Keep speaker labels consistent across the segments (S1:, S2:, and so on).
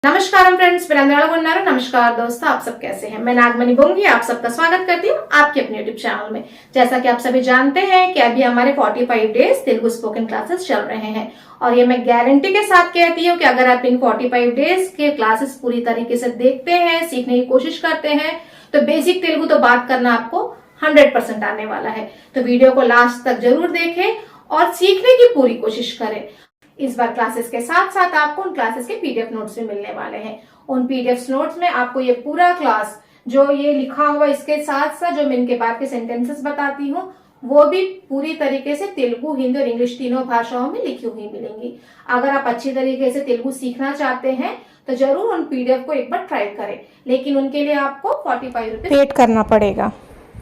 S1: नमस्कार फ्रेंड्स, नमस्कार दोस्तों, आप सब कैसे हैं। मैं नागमणि बोंगी आप सबका स्वागत करती हूँ आपके अपने यूट्यूब चैनल में। जैसा कि आप सभी जानते हैं कि अभी हमारे 45 डेज तेलुगु स्पोकन क्लासेस चल रहे हैं और ये मैं गारंटी के साथ कहती हूँ कि अगर आप इन 45 डेज के क्लासेस पूरी तरीके से देखते हैं, सीखने की कोशिश करते हैं, तो बेसिक तेलुगु तो बात करना आपको 100% आने वाला है। तो वीडियो को लास्ट तक जरूर देखें और सीखने की पूरी कोशिश करें। इस बार क्लासेस के साथ साथ आपको उन क्लासेस के पीडीएफ नोट्स भी मिलने वाले हैं। उन पीडीएफ नोट्स में आपको ये पूरा क्लास जो ये लिखा हुआ, इसके साथ साथ जो मैं इनके बाद के सेंटेंसेस बताती हूँ वो भी पूरी तरीके से तेलुगु, हिंदी और इंग्लिश तीनों भाषाओं में लिखी हुई मिलेंगी। अगर आप अच्छी तरीके से तेलुगु सीखना चाहते हैं तो जरूर उन पीडीएफ को एक बार ट्राई करें, लेकिन उनके लिए आपको 45 रुपीज पेड करना पड़ेगा।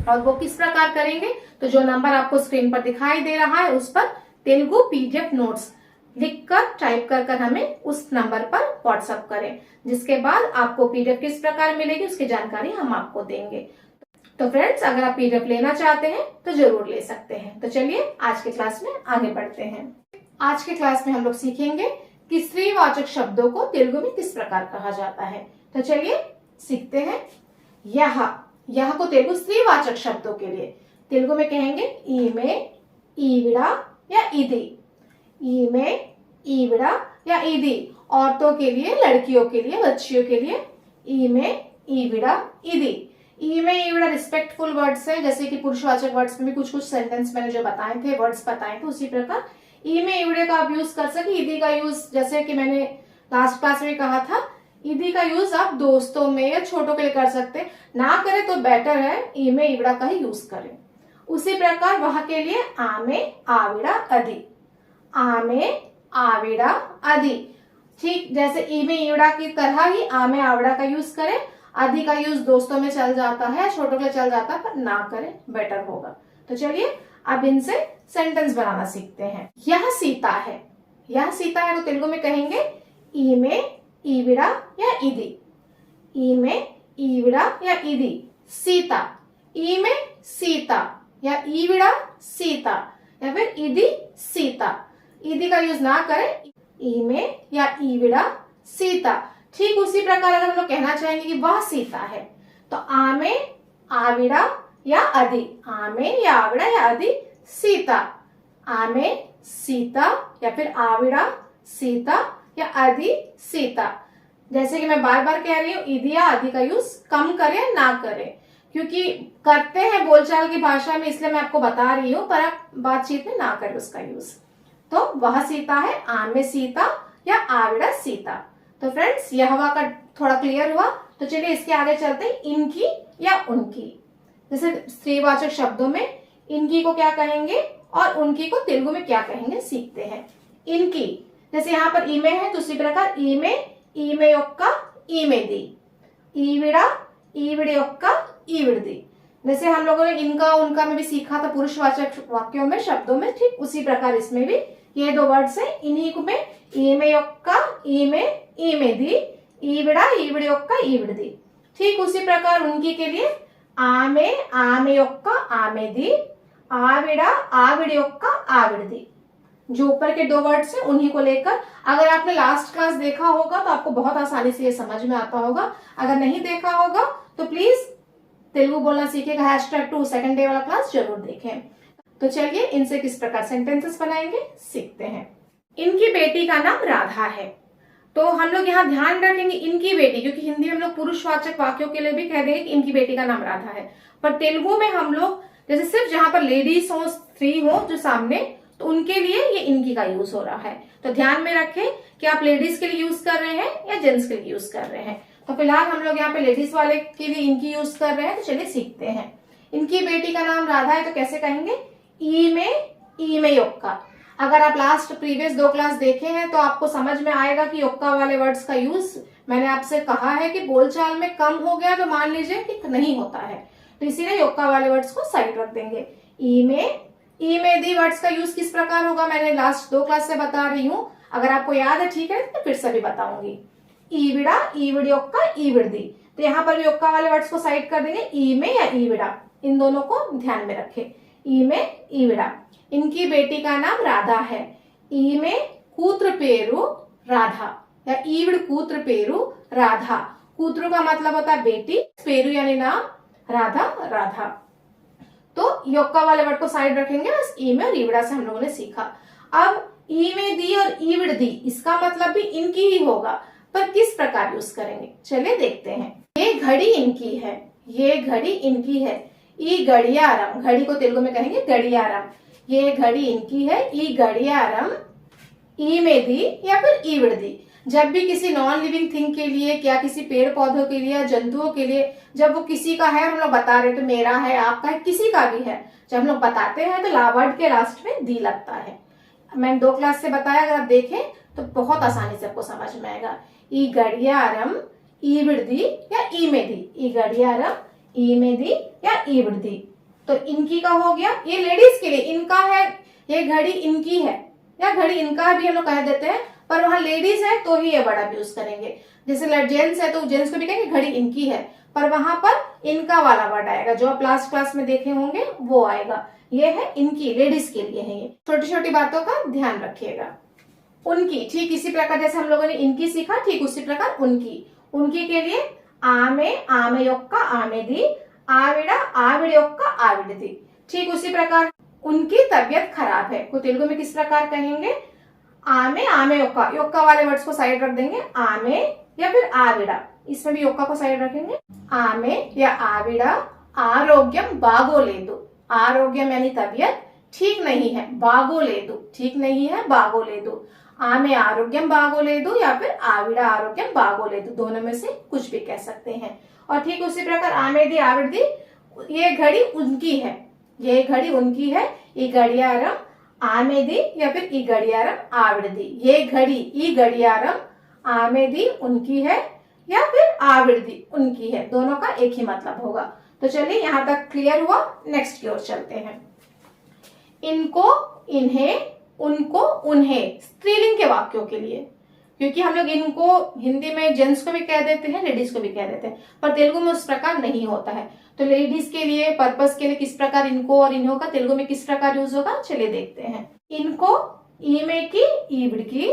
S1: और वो किस प्रकार करेंगे, तो जो नंबर आपको स्क्रीन पर दिखाई दे रहा है उस पर तेलुगु पीडीएफ नोट्स लिखकर टाइप कर हमें उस नंबर पर व्हाट्सएप करें, जिसके बाद आपको पीडीएफ किस प्रकार मिलेगी उसकी जानकारी हम आपको देंगे। तो फ्रेंड्स, अगर आप पीडीएफ लेना चाहते हैं तो जरूर ले सकते हैं। तो चलिए आज के क्लास में आगे बढ़ते हैं। आज के क्लास में हम लोग सीखेंगे कि स्त्रीवाचक शब्दों को तेलुगु में किस प्रकार कहा जाता है। तो चलिए सीखते हैं। यह को तेलुगु स्त्रीवाचक शब्दों के लिए तेलुगु में कहेंगे ईमे, ईविड़ा या इदी। ईमे, ईविड़ा या इदी औरतों के लिए, लड़कियों के लिए, बच्चियों के लिए ईमे, ईविड़ा, इदी। ईमे, ईविड़ा रिस्पेक्टफुल वर्ड्स है, जैसे कि पुरुषवाचक वर्ड्स में भी कुछ सेंटेंस मैंने जो बताए थे, वर्ड्स बताए थे, उसी प्रकार ईमे, ईविड़े का आप यूज कर सके। इदी का यूज जैसे कि मैंने लास्ट क्लास में कहा था, इदी का यूज आप दोस्तों में या छोटों के लिए कर सकते हैं, ना करें तो बेटर है ईमे, ईविड़ा का ही यूज करें। उसी प्रकार वहां के लिए आमे, आविड़ा, अदी। आमे, आविड़ा, अदी। ठीक जैसे ईमे, ईविड़ा की तरह ही आमे, आविड़ा का यूज करें। अदी का यूज दोस्तों में चल जाता है, छोटों के लिए चल जाता है, पर ना करें बेटर होगा। तो चलिए अब इनसे सेंटेंस बनाना सीखते हैं। यह सीता है। यह सीता है तो तेलुगु में कहेंगे ईमे, ईविड़ा या इदी। ईमे, ईविड़ा या इदी सीता। ईमे सीता या ईविड़ा सीता या फिर इदी सीता। इदी का यूज ना करें, ईमे या ईविड़ा सीता। ठीक उसी प्रकार अगर हम लोग कहना चाहेंगे कि वह सीता है तो आमे, आविड़ा या अदी। आमे या आविड़ा या अदी सीता। आमे सीता या फिर आविड़ा सीता या अदी सीता। जैसे कि मैं बार बार कह रही हूँ, इदी या अदी का यूज कम करें ना करें, क्योंकि करते हैं बोलचाल की भाषा में, इसलिए मैं आपको बता रही हूँ, पर आप बातचीत में ना करें उसका यूज। तो वह सीता है, आमे सीता या आविड़ा सीता। तो फ्रेंड्स, यह का थोड़ा क्लियर हुआ। तो चलिए इसके आगे चलते हैं, इनकी या उनकी। जैसे स्त्रीवाचक शब्दों में इनकी को क्या कहेंगे और उनकी को तेलुगु में क्या कहेंगे सीखते हैं। इनकी, जैसे यहाँ पर ईमे है तो उसी प्रकार ईमे, ईमे योक्का ईमेदी। ईविड़ा, ईविड़े योक्का ईविड़दी। जैसे हम लोगों ने इनका उनका में भी सीखा था पुरुषवाचक वाक्यों में, शब्दों में, ठीक उसी प्रकार इसमें भी ये दो वर्ड्स हैं। इन्हीं को में ईमे योक्का ईमे, ईमेदी, ईविड़ा, ईविड़े योक्का ईविड़दी। ठीक उसी प्रकार उनकी के लिए आमे, आमे योक्का आमेदी, आविड़ा, आविड़े योक्का आविड़दी। जो ऊपर के दो वर्ड्स हैं उन्हीं को लेकर, अगर आपने लास्ट क्लास देखा होगा तो आपको बहुत आसानी से ये समझ में आता होगा। अगर नहीं देखा होगा तो प्लीज तेलुगु बोलना सीखेगा #2 सेकंड डे वाला क्लास जरूर देखें। तो चलिए इनसे किस प्रकार सेंटेंसेस बनाएंगे सीखते हैं। इनकी बेटी का नाम राधा है। तो हम लोग यहाँ ध्यान रखेंगे इनकी बेटी, क्योंकि हिंदी में हम लोग पुरुषवाचक वाक्यों के लिए भी कह देंगे कि इनकी बेटी का नाम राधा है, पर तेलुगु में हम लोग जैसे सिर्फ जहां पर लेडीज हो, स्त्री हो जो सामने, तो उनके लिए ये इनकी का यूज हो रहा है। तो ध्यान में रखें कि आप लेडीज के लिए यूज कर रहे हैं या जेंट्स के लिए यूज कर रहे हैं। तो फिलहाल हम लोग यहाँ पे लेडीज वाले के लिए इनकी यूज कर रहे हैं। तो चलिए सीखते हैं। इनकी बेटी का नाम राधा है तो कैसे कहेंगे, ईमे, ईमे योक्का। अगर आप लास्ट प्रीवियस 2 क्लास देखे हैं तो आपको समझ में आएगा कि योक्का वाले वर्ड्स का यूज मैंने आपसे कहा है कि बोलचाल में कम हो गया तो मान लीजिए कि नहीं होता है, तो इसीलिए योक्का वाले वर्ड्स को साइड रख देंगे। ईमे, ईमेदी वर्ड्स का यूज किस प्रकार होगा मैंने लास्ट 2 क्लास से बता रही हूँ। अगर आपको याद है ठीक है तो फिर से भी बताऊंगी। ईविड़ा, ईविड़ योक्का ईविड़दी। तो यहाँ पर भी योक्का वाले वर्ड्स को साइड कर देंगे, ईमे या ईविड़ा, इन दोनों को ध्यान में रखें। ईमे, ईविड़ा। इनकी बेटी का नाम राधा है। ईमे कूत्र पेरू राधा या ईविड कूत्र पेरू राधा। कूत्रु का मतलब होता है बेटी, पेरू यानी नाम, राधा राधा। तो योक्का वाले वर्ड को साइड रखेंगे, बस ई में और ईविडा से हम लोगों ने सीखा। अब ई में दी और ईविड दी, इसका मतलब भी इनकी ही होगा, पर किस प्रकार यूज करेंगे चलिए देखते हैं। ये घड़ी इनकी है, ये घड़ी इनकी है। ई गड़ियारम, घड़ी को तेलुगु में कहेंगे गड़ियारम। ये घड़ी इनकी है, ई गड़ियारम ई में दी या फिर ईविड दी। जब भी किसी नॉन लिविंग थिंग के लिए, क्या किसी पेड़ पौधों के लिए, जंतुओं के लिए, जब वो किसी का है हम लोग बता रहे तो मेरा है, आपका है, किसी का भी है, जब हम लोग बताते हैं तो लावर्ड के लास्ट में दी लगता है। मैंने 2 क्लास से बताया, अगर आप देखें तो बहुत आसानी से आपको समझ में आएगा। ई गड़ियारम ईविड दी या ई में दी, ई गड़ियारम ई में दी या ईविड दी। तो इनकी का हो गया, ये लेडीज के लिए इनका है, ये घड़ी इनकी है या घड़ी इनका भी हम लोग कह देते हैं, पर वहां लेडीज है तो ही ये वर्ड आप यूज करेंगे। जैसे जेंट्स है तो जेंट्स को भी कहेंगे घड़ी इनकी है, पर वहां पर इनका वाला वर्ड आएगा, जो आप लास्ट क्लास में देखे होंगे वो आएगा। ये है इनकी, लेडीज के लिए है। ये छोटी छोटी बातों का ध्यान रखिएगा। उनकी, ठीक इसी प्रकार जैसे हम लोगों ने इनकी सीखा, ठीक उसी प्रकार उनकी। उनकी के लिए आमे आमे योक्का आमे दी, आविड़ा आविड़ योक्का आविड़ दी। ठीक उसी प्रकार उनकी तबीयत खराब है को तेलुगु में किस प्रकार कहेंगे? आमे आमे योक्का, योक्का वाले वर्ड्स को साइड रख देंगे, आमे या फिर आविड़ा, इसमें भी योक्का को साइड रखेंगे। आमे या आविड़ा आरोग्यम बागोलेदु, आरोग्यम यानी तबीयत ठीक नहीं है, बागोलेदु ठीक नहीं है, बागोलेदु। आमे आरोग्यम बागोलेदु या फिर आविड़ा आरोग्यम बागोलेदु, दोनों में से कुछ भी कह सकते हैं। और ठीक उसी प्रकार आमे दी आविड़ दी, ये घड़ी उनकी है, ये घड़ी उनकी है। ई गड़ियारम आमे दी या फिर ई गड़ियारम आविड़ दी, ये घड़ी ई गड़ियारम आमे दी उनकी है या फिर आविड़ दी उनकी है, दोनों का एक ही मतलब होगा। तो चलिए यहाँ तक क्लियर हुआ, नेक्स्ट की ओर चलते हैं। इनको इन्हें उनको उन्हें, स्त्रीलिंग के वाक्यों के लिए, क्योंकि हम लोग इनको हिंदी में जेंट्स को भी कह देते हैं, लेडीज को भी कह देते हैं, पर तेलुगु में उस प्रकार नहीं होता है। तो लेडीज के लिए पर्पस के लिए किस प्रकार इनको और इन्हों का तेलुगु में किस प्रकार यूज होगा चलिए देखते हैं। इनको ईमे की ईविड की,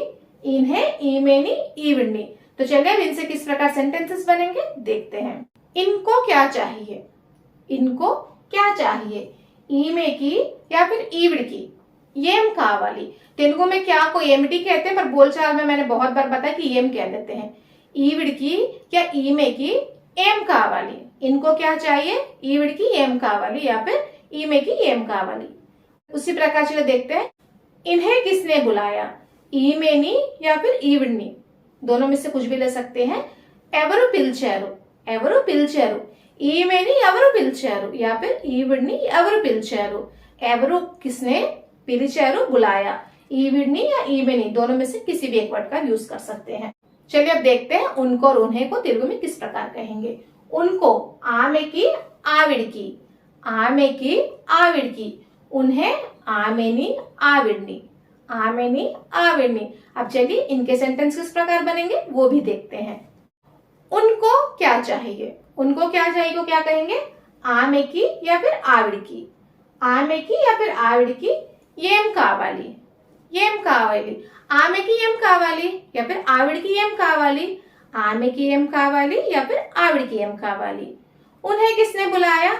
S1: इन्हें ईमेनी ईविडनी। तो चलिए अब इनसे किस प्रकार सेंटेंसेस बनेंगे देखते हैं। इनको क्या चाहिए, इनको क्या चाहिए, ईमे की या फिर ईविड की, येम कावाली। तेलुगु में क्या को एमडी कहते हैं, पर बोलचाल में मैंने बहुत बार बताया कि येम कह देते हैं। ईविड की या ईमे की एम कावाली, इनको क्या चाहिए, ईविड की एम कावाली या फिर ईमे की एम कावाली। उसी प्रकार चलिए देखते हैं। इन्हें किसने बुलाया, ईमेनी या फिर ईविडनी, दोनों में से कुछ भी ले सकते हैं। एवरु पिलचारू, एवरु पिलचारू, ईमेनी एवरु पिलचारू या फिर ईविडनी एवरु पिलचारू। एवरु किसने, पिलिचारू बुलाया, ईविडनी या ईमेनी, दोनों में से किसी भी एक वर्ड का यूज कर सकते हैं। चलिए अब देखते हैं उनको और उन्हें को तेलुगु में किस प्रकार कहेंगे। उनको आमे की आविड़ की, आमे की आविड़ की, उन्हें आमेनी आविडनी, आमेनी आविडनी। अब चलिए इनके सेंटेंस किस प्रकार बनेंगे वो भी देखते हैं। उनको क्या चाहिए, उनको क्या चाहिए को क्या कहेंगे, आमे की या फिर आविड़ की, आमे की या फिर आविड़ की, येम कावाली, येम कावाली। आमे की येम कावाली या फिर आविड़ की येम कावाली, आमे की येम कावाली या फिर आविड़ की येम कावाली। उन्हें किसने बुलाया,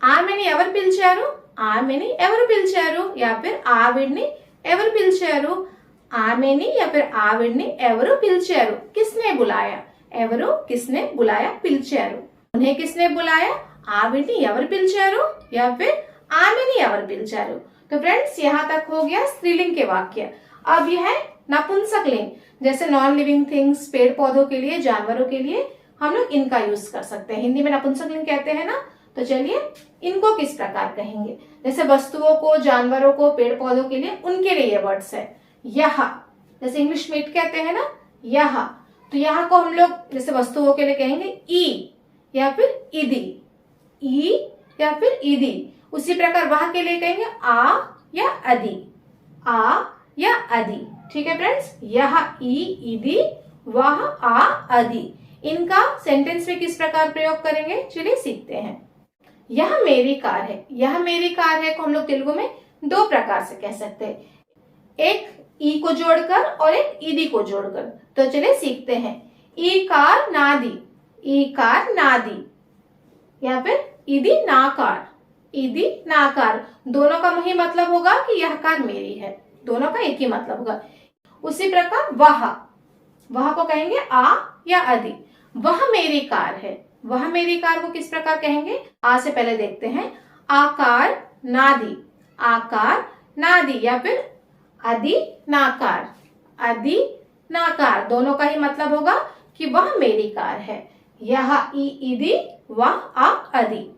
S1: आमेनी एवर पिलचारू, आमेनी एवर पिलचारू या फिर आविडनी एवर पिलचारू, आमेनी या फिर आविडनी एवरू पिलचारू। किसने बुलाया, एवरू किसने बुलाया, पिलचारू। उन्हें किसने बुलाया, आविडनी एवर पिलचारू या फिर आमेनी एवर पिलचारू। तो फ्रेंड्स यहाँ तक हो गया स्त्रीलिंग के वाक्य। अब यह है नपुंसकलिंग, जैसे नॉन लिविंग थिंग्स, पेड़ पौधों के लिए, जानवरों के लिए हम लोग इनका यूज कर सकते हैं। हिंदी में नपुंसकलिंग कहते हैं ना, तो चलिए इनको किस प्रकार कहेंगे। जैसे वस्तुओं को, जानवरों को, पेड़ पौधों के लिए, उनके लिए ये वर्ड्स है। यह, जैसे इंग्लिश में इट कहते हैं ना, यह, तो यहाँ को हम लोग जैसे वस्तुओं के लिए कहेंगे ई या फिर इदी, ई या फिर इदी। उसी प्रकार वह के लिए कहेंगे आ या अदी, आ या अदी। ठीक है फ्रेंड्स, यह ई इदी, वह आ अदी। इनका सेंटेंस में किस प्रकार प्रयोग करेंगे चलिए सीखते हैं। यह मेरी कार है, यह मेरी कार है को हम लोग तेलुगु में 2 प्रकार से कह सकते हैं। एक ई को जोड़कर और एक ईदी को जोड़कर। तो चलिए सीखते हैं। ईकार नादी, ईकार नादी, या फिर ईदी नाकार, ईदी नाकार। दोनों का वही मतलब होगा कि यह कार मेरी है, दोनों का एक ही मतलब होगा। उसी प्रकार वह, वह को कहेंगे आ या अदि। वह मेरी कार है, वह मेरी कार को किस प्रकार कहेंगे? आ से पहले देखते हैं। आकार नादी, आकार नादी, या फिर अदि नाकार, अदि नाकार। दोनों का ही मतलब होगा कि वह मेरी कार है। यह ई ईदी, वह आ अदि।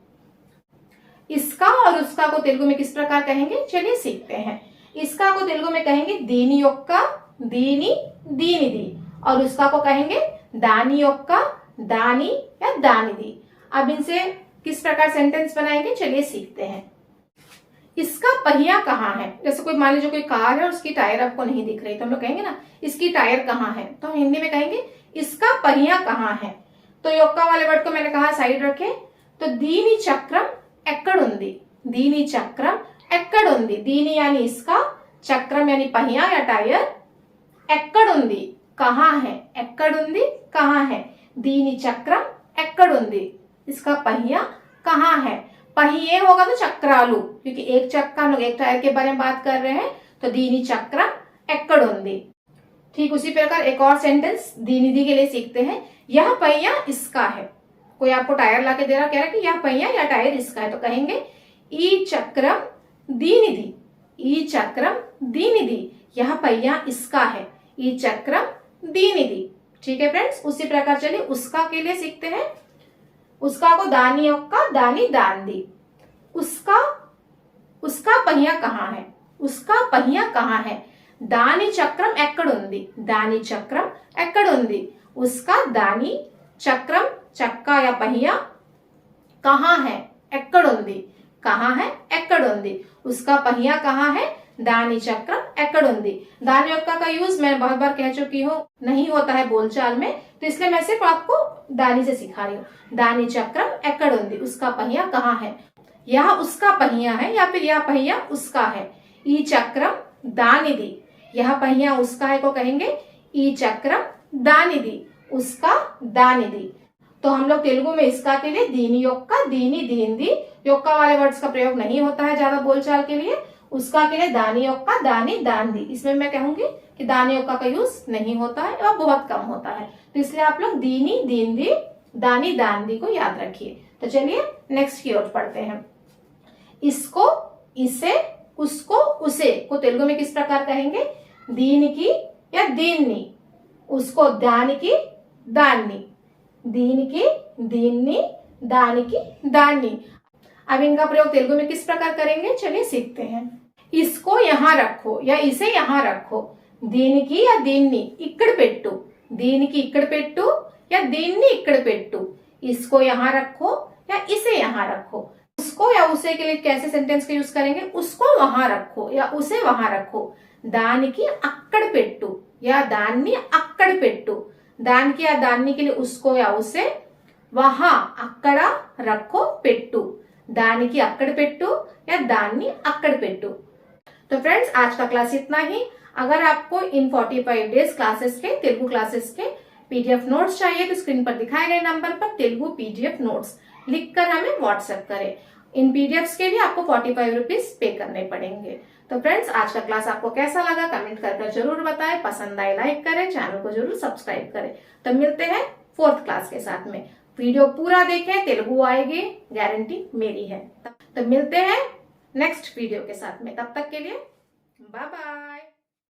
S1: इसका और उसका को तेलुगु में किस प्रकार कहेंगे? चलिए सीखते हैं। इसका को तेलुगु में कहेंगे दीनी योक्का, दीनी दीनिदी, और उसका को कहेंगे दानी योक्का, दानी या दानिदी। अब इनसे किस प्रकार सेंटेंस बनाएंगे? चलिए सीखते हैं। इसका पहिया कहाँ है? जैसे कोई मान लीजिए कोई कार है, उसकी टायर आपको नहीं दिख रही, तो हम लोग कहेंगे ना इसकी टायर कहाँ है, तो हम हिंदी में कहेंगे इसका पहिया कहाँ है। तो योक्का वाले वर्ड को मैंने कहा साइड रखे। तो दीनी चक्रम एक्कड़ुंदी, दीनी चक्रम एक्कड़ुंदी। दीनी यानी इसका, चक्रम यानी पहिया या टायर, एक्कड़ुंदी कहाँ है, एक्कड़ुंदी कहाँ है। दीनी चक्रम एक्कड़ुंदी, इसका पहिया कहाँ है। पहिए होगा तो चक्रालू, क्योंकि एक चक्का, हम लोग एक टायर के बारे में बात कर रहे हैं। तो दीनी चक्रम एक्कड़ुंदी। ठीक उसी प्रकार एक और सेंटेंस दीनिदी के लिए सीखते हैं। यह पहिया इसका है। कोई आपको टायर लाके दे रहा, कह रहा है कि यह पहिया या टायर इसका है, तो कहेंगे ई चक्रम दीनिधि, ई चक्रम दीनिधि। यह पहिया इसका है, ई चक्रम दीनिधि। ठीक है फ्रेंड्स, उसी प्रकार चलिए उसका के लिए सीखते हैं। उसका को दानी योक्का, दानी दांदी। उसका, उसका पहिया कहाँ है, उसका पहिया कहाँ है। दानी चक्रम एक्कड़ुंदी, दानी चक्रम एक्कड़ुंदी। उसका दानी चक्रम, चक्का या पहिया, कहाँ है, एक्कड़ुंदी, कहाँ है, एक्कड़ुंदी। उसका पहिया कहाँ है, दानी चक्रम एक्कड़ुंदी। दानी योक्का का यूज मैं बहुत बार कह चुकी हूँ, नहीं होता है बोलचाल में, तो इसलिए मैं सिर्फ आपको दानी से सिखा रही हूँ। दानी चक्रम एक्कड़ुंदी, उसका पहिया कहाँ है। यह उसका पहिया है या फिर यह पहिया उसका है। ई चक्रम दानिधि, यह पहिया उसका है को कहेंगे ई चक्रम दानिधि, उसका दानिधि। तो हम लोग तेलुगु में इसका के लिए दीनी योक्का, दीनी दीनदी। योक्का वाले वर्ड्स का प्रयोग नहीं होता है ज्यादा बोलचाल के लिए। उसका के लिए दानी योक्का, दानी दानदी। इसमें मैं कहूंगी कि दानी योक्का का यूज नहीं होता है और बहुत कम होता है, तो इसलिए आप लोग दीनी दीनदी, दानी दानदी को याद रखिए। तो चलिए नेक्स्ट की ओर पढ़ते हैं। इसको, इसे, उसको, उसे को तेलुगु में किस प्रकार कहेंगे? दीन की या दीननी। उसको दान की, दाननी। दीन की, दीननी, दान की, दाननी। अब इनका प्रयोग तेलुगु में किस प्रकार करेंगे? चलिए सीखते हैं। इसको यहाँ रखो या इसे यहाँ रखो। दीन की या दीननी इक्कड़ पेट्टू, दीन की इक्कड़ पेट्टू या दीननी इक्कड़ पेट्टू। इसको यहाँ रखो या इसे यहाँ रखो। उसको या उसे के लिए कैसे सेंटेंस का यूज करेंगे? उसको वहां रखो या उसे वहां रखो। दान की अक्कड़ पेट्टू या दाननी अक्कड़ पेट्टू। दान की या दाननी के लिए उसको या उसे वहां अक्कड़ा रखो पेट्टू। दान की अक्कड़ पेट्टू या दाननी अक्कड़ पेट्टू। तो फ्रेंड्स आज का क्लास इतना ही। अगर आपको इन 45 डेज क्लासेस के, तेलुगु क्लासेस के पीडीएफ नोट्स चाहिए तो स्क्रीन पर दिखाए गए नंबर पर तेलुगु पीडीएफ नोट्स लिखकर हमें व्हाट्सएप करें। इन पीडीएफ्स के लिए आपको 45 रुपीज पे करने पड़ेंगे। तो फ्रेंड्स आज का क्लास आपको कैसा लगा कमेंट करके जरूर बताएं। पसंद आए लाइक करें, चैनल को जरूर सब्सक्राइब करें। तो मिलते हैं 4th क्लास के साथ में। वीडियो पूरा देखें, तेलुगु आएगी, गारंटी मेरी है। तो मिलते हैं नेक्स्ट वीडियो के साथ में। तब तक के लिए बाय बाय।